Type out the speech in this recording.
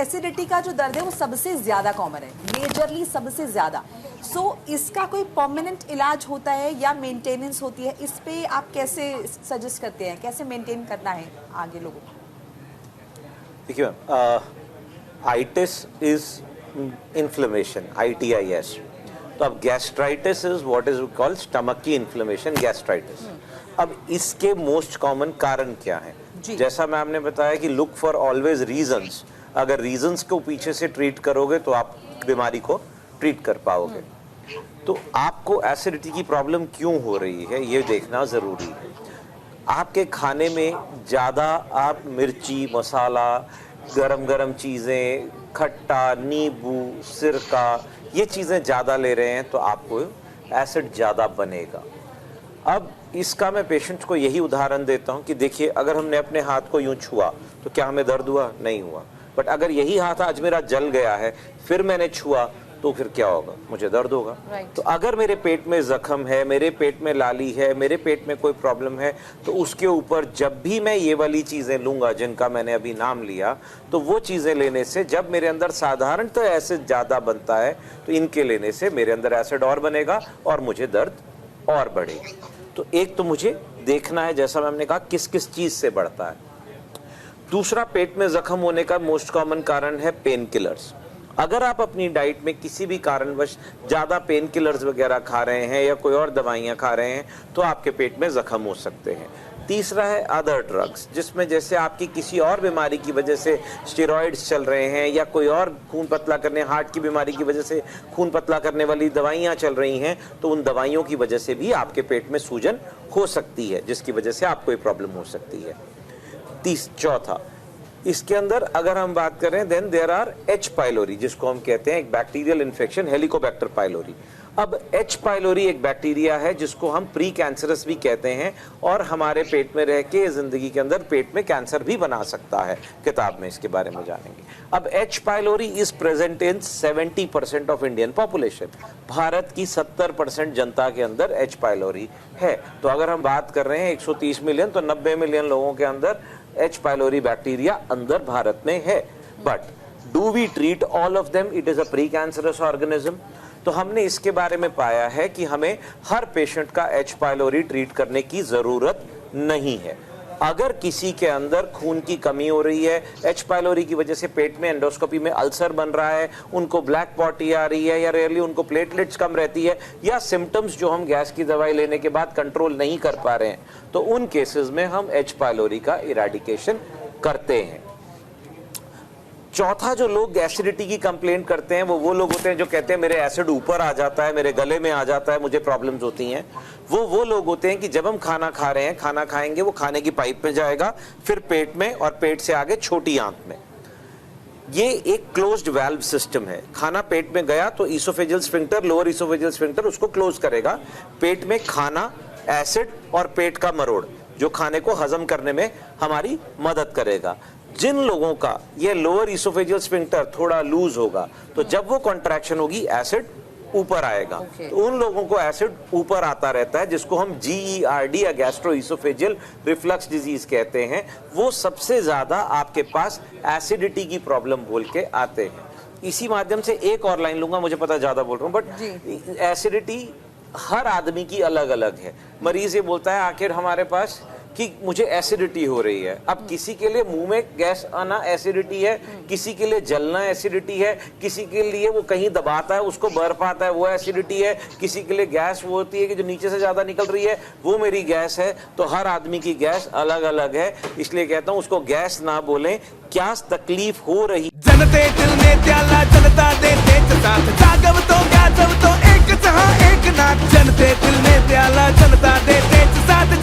Acidity का जो दर्द है वो सबसे ज्यादा कॉमन है, मेजरली सबसे ज्यादा। सो इसका कोई परमानेंट इलाज होता है या मेंटेनेंस होती है? इस पे आप कैसे सजेस्ट करते हैं, कैसे मेंटेन करना है आगे लोगों को? देखिए ma'am, itis is inflammation, ITIS। तो अब gastritis is what is called stomach की इन्फ्लेमेशन, गैस्ट्राइटिस। अब इसके मोस्ट कॉमन कारण क्या है? जैसा मैम ने बताया कि लुक फॉर ऑलवेज रीजंस। अगर रीजंस को पीछे से ट्रीट करोगे तो आप बीमारी को ट्रीट कर पाओगे। तो आपको एसिडिटी की प्रॉब्लम क्यों हो रही है ये देखना जरूरी है। आपके खाने में ज़्यादा आप मिर्ची, मसाला, गरम गरम चीज़ें, खट्टा, नींबू, सिरका, ये चीज़ें ज़्यादा ले रहे हैं तो आपको एसिड ज़्यादा बनेगा। अब इसका मैं पेशेंट को यही उदाहरण देता हूँ कि देखिए, अगर हमने अपने हाथ को यूं छुआ तो क्या हमें दर्द हुआ? नहीं हुआ। बट अगर यही हाथ आज मेरा जल गया है, फिर मैंने छुआ, तो फिर क्या होगा? मुझे दर्द होगा। तो अगर मेरे पेट में जख्म है, मेरे पेट में लाली है, मेरे पेट में कोई प्रॉब्लम है, तो उसके ऊपर जब भी मैं ये वाली चीज़ें लूँगा जिनका मैंने अभी नाम लिया, तो वो चीज़ें लेने से जब मेरे अंदर साधारण तो एसिड ज़्यादा बनता है, तो इनके लेने से मेरे अंदर एसिड और बनेगा और मुझे दर्द और बढ़ेगी। तो एक तो मुझे देखना है, जैसा मैंने कहा, किस किस चीज़ से बढ़ता है। दूसरा, पेट में जख्म होने का मोस्ट कॉमन कारण है पेन किलर्स। अगर आप अपनी डाइट में किसी भी कारणवश ज़्यादा पेन किलर्स वगैरह खा रहे हैं या कोई और दवाइयाँ खा रहे हैं तो आपके पेट में जख्म हो सकते हैं। तीसरा है अदर ड्रग्स, जिसमें जैसे आपकी किसी और बीमारी की वजह से स्टेरॉइड्स चल रहे हैं या कोई और खून पतला करने, हार्ट की बीमारी की वजह से खून पतला करने वाली दवाइयाँ चल रही हैं, तो उन दवाइयों की वजह से भी आपके पेट में सूजन हो सकती है, जिसकी वजह से आपको प्रॉब्लम हो सकती है। चौथा, इसके अंदर अगर हम बात करें, then there are H. Pylori, जिसको हम कहते हैं एक बैक्टीरियल इन्फेक्शन, हेलिकोबैक्टर पाइलोरी। अब H. पाइलोरी एक बैक्टीरिया है जिसको हम प्री कैंसरस भी कहते हैं और हमारे पेट में रह के जिंदगी के अंदर पेट में कैंसर भी बना सकता है। किताब में इसके बारे में जानेंगे। अब H. Pylori is present in 70% of Indian population. Bharat की 70% जनता के अंदर H. पाइलोरी है। तो अगर हम बात कर रहे हैं 130 मिलियन, तो 90 मिलियन लोगों के अंदर H. पाइलोरी बैक्टीरिया अंदर भारत में है। But do we treat all of them? It is a pre cancerous organism. तो हमने इसके बारे में पाया है कि हमें हर पेशेंट का H. पाइलोरी ट्रीट करने की जरूरत नहीं है। अगर किसी के अंदर खून की कमी हो रही है, H. पाइलोरी की वजह से पेट में एंडोस्कोपी में अल्सर बन रहा है, उनको ब्लैक पॉटी आ रही है या रेयरली उनको प्लेटलेट्स कम रहती है, या सिम्टम्स जो हम गैस की दवाई लेने के बाद कंट्रोल नहीं कर पा रहे हैं, तो उन केसेस में हम H. पाइलोरी का इराडिकेशन करते हैं। चौथा, जो लोग एसिडिटी की कंप्लेंट करते हैं वो लोग होते हैं जो कहते हैं मेरे एसिड ऊपर आ जाता है, मेरे गले में आ जाता है, मुझे प्रॉब्लम्स होती हैं। वो लोग होते हैं कि जब हम खाना खा रहे हैं, खाना खाएंगे, वो खाने की पाइप में जाएगा, फिर पेट में और पेट से आगे छोटी आंत में। ये एक क्लोज्ड वाल्व सिस्टम है। खाना पेट में गया तो oesophageal sphincter, lower oesophageal sphincter उसको क्लोज करेगा। पेट में खाना, एसिड और पेट का मरोड़ जो खाने को हजम करने में हमारी मदद करेगा। जिन लोगों का ये लोअर ईसोफेजियल स्फिंक्टर थोड़ा लूज होगा, तो जब वो कॉन्ट्रैक्शन होगी एसिड ऊपर आएगा। तो उन लोगों को एसिड ऊपर आता रहता है, जिसको हम GERD या गैस्ट्रो ईसोफेजियल रिफ्लक्स डिजीज कहते हैं। वो सबसे ज्यादा आपके पास एसिडिटी की प्रॉब्लम बोल के आते हैं। इसी माध्यम से एक और लाइन लूंगा, मुझे पता ज्यादा बोल रहा हूँ, बट एसिडिटी हर आदमी की अलग अलग है। मरीज ये बोलता है आखिर हमारे पास कि मुझे एसिडिटी हो रही है। अब किसी के लिए मुंह में गैस आना एसिडिटी है, किसी के लिए जलना एसिडिटी है, किसी के लिए वो कहीं दबाता है उसको बर्फ आता है वो एसिडिटी है, किसी के लिए गैस वो होती है कि जो नीचे से ज्यादा निकल रही है वो मेरी गैस है। तो हर आदमी की गैस अलग अलग है, इसलिए कहता हूँ उसको गैस ना बोलें। क्या तकलीफ हो रही जनते दिल में त्याला जनता दे तेज साथ जागव तो गाजव तो एक जहां एक नाथ। जनते दिल में त्याला जनता दे तेज साथ